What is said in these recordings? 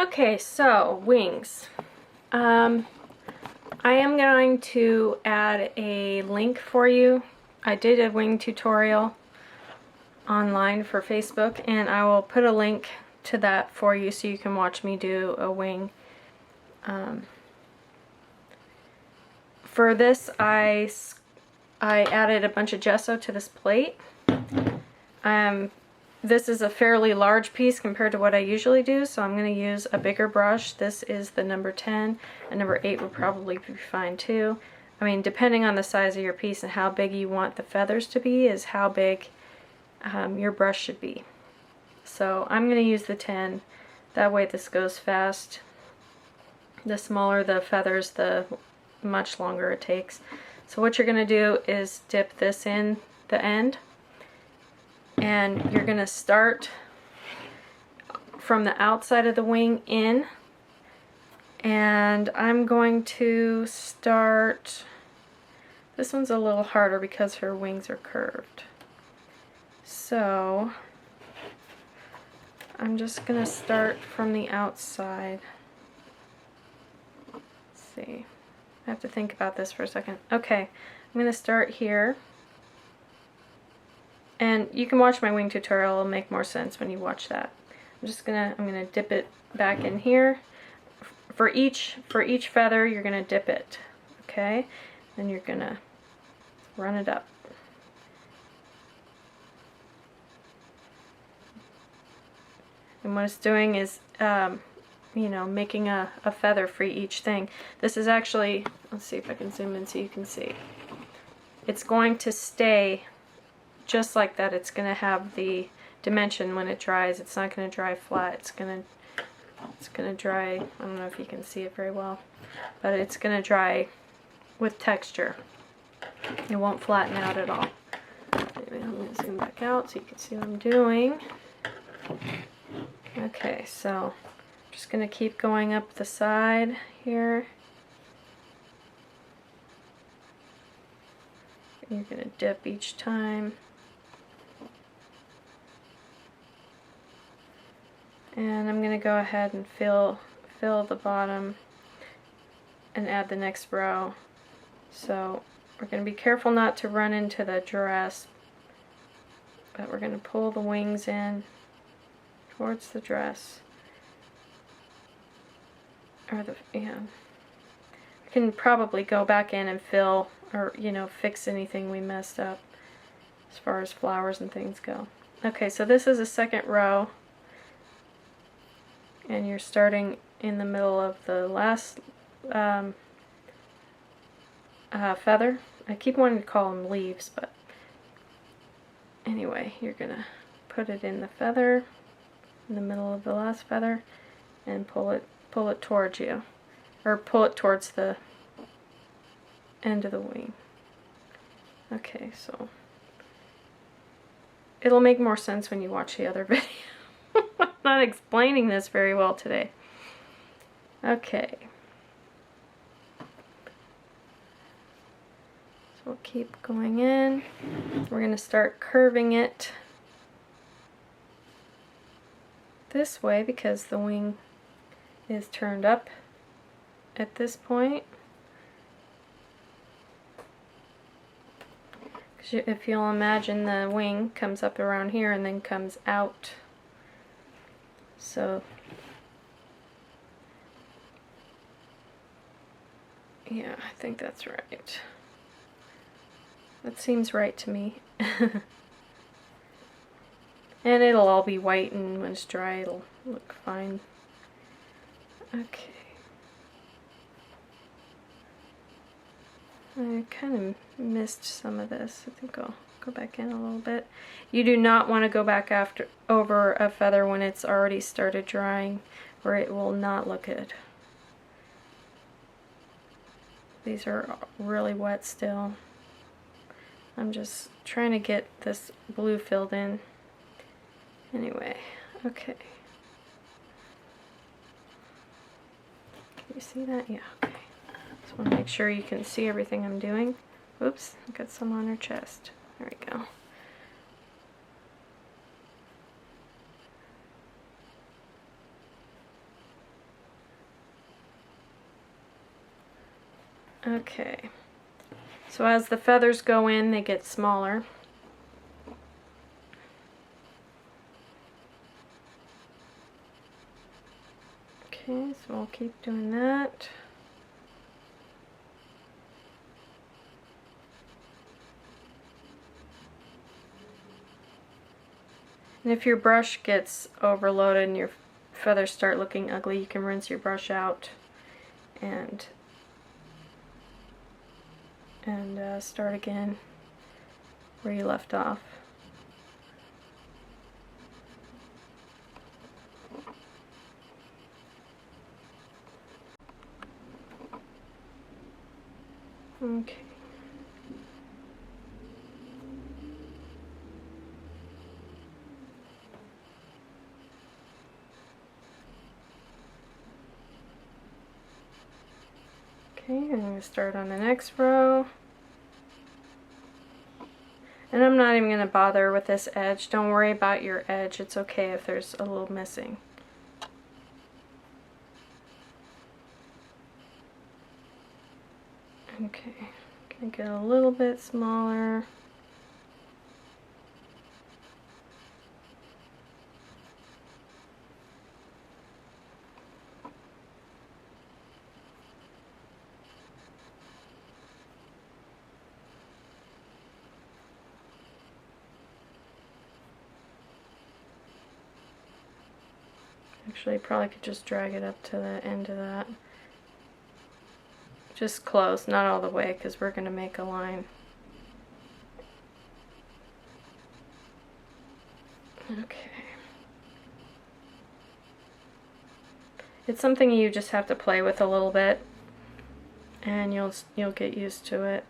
Okay, so wings. I am going to add a link for you. I did a wing tutorial online for Facebook, and I will put a link to that for you so you can watch me do a wing. For this, I added a bunch of gesso to this plate. This is a fairly large piece compared to what I usually do, so I'm going to use a bigger brush. This is the number 10, and number 8 would probably be fine too. I mean, depending on the size of your piece and how big you want the feathers to be is how big your brush should be. So I'm going to use the 10. That way this goes fast. The smaller the feathers, the much longer it takes. So what you're going to do is dip this in the end, and you're going to start from the outside of the wing in, and I'm going to start, this one's a little harder because her wings are curved. So I'm just going to start from the outside. Let's see. I have to think about this for a second. Okay, I'm going to start here. And you can watch my wing tutorial, it'll make more sense when you watch that. I'm gonna dip it back in here. For each feather, you're gonna dip it. Okay? Then you're gonna run it up. And what it's doing is you know, making a feather for each thing. This is actually, let's see if I can zoom in so you can see. It's going to stay just like that. It's going to have the dimension when it dries. It's not going to dry flat. It's going to dry, I don't know if you can see it very well, but it's going to dry with texture. It won't flatten out at all. Anyway, I'm going to zoom back out so you can see what I'm doing. Okay, so I'm just going to keep going up the side here. You're going to dip each time. And I'm going to go ahead and fill the bottom and add the next row. So we're going to be careful not to run into the dress, but we're going to pull the wings in towards the dress. Or I can probably go back in and fill, or you know, fix anything we messed up as far as flowers and things go. Okay, so this is a second row. And you're starting in the middle of the last feather. I keep wanting to call them leaves, but anyway, you're gonna put it in the feather, in the middle of the last feather, and pull it towards you, or pull it towards the end of the wing. Okay, so it'll make more sense when you watch the other video. I'm not explaining this very well today. Okay. So we'll keep going in. We're going to start curving it this way because the wing is turned up at this point. If you'll imagine, the wing comes up around here and then comes out. So, yeah, I think that's right. That seems right to me. And it'll all be white, and when it's dry it'll look fine. Okay. I kind of missed some of this. I think I'll go back in a little bit. You do not want to go back over a feather when it's already started drying, or it will not look good. These are really wet still. I'm just trying to get this blue filled in. Anyway, okay. Can you see that? Yeah, okay. Just want to make sure you can see everything I'm doing. Oops, I got some on her chest. There we go. Okay, so as the feathers go in, they get smaller. Okay, so we'll keep doing that. And if your brush gets overloaded and your feathers start looking ugly, you can rinse your brush out and start again where you left off. Okay. Okay, I'm going to start on the next row. And I'm not even going to bother with this edge. Don't worry about your edge. It's okay if there's a little missing. Okay, gonna get a little bit smaller. Actually, probably could just drag it up to the end of that. Just close, not all the way, because we're going to make a line. Okay. It's something you just have to play with a little bit, and you'll get used to it.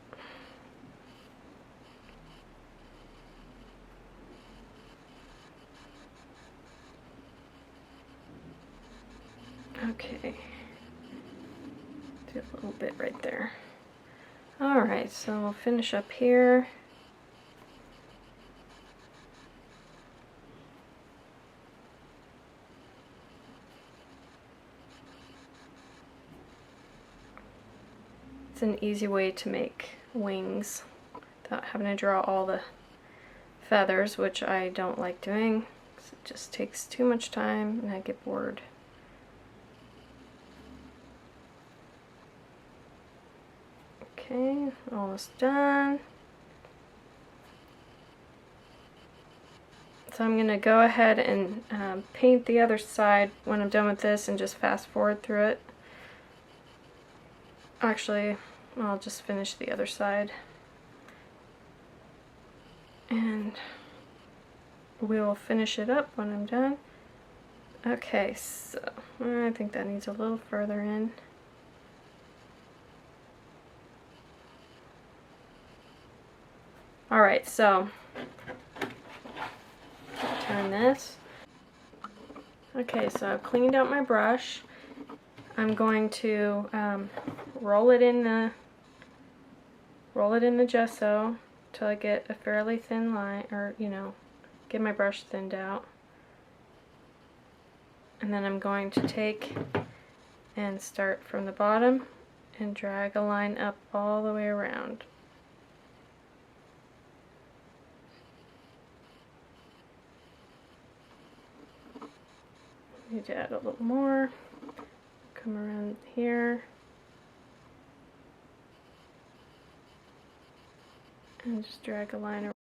Okay. Do a little bit right there. Alright, so we'll finish up here. It's an easy way to make wings without having to draw all the feathers, which I don't like doing because it just takes too much time and I get bored. Okay, almost done. So I'm going to go ahead and paint the other side when I'm done with this and just fast forward through it. Actually, I'll just finish the other side. And we will finish it up when I'm done. Okay, so I think that needs a little further in. Alright, so turn this. Okay, so I've cleaned out my brush. I'm going to roll it in the gesso till I get a fairly thin line, or get my brush thinned out. And then I'm going to take and start from the bottom and drag a line up all the way around. Need to add a little more. Come around here and just drag a line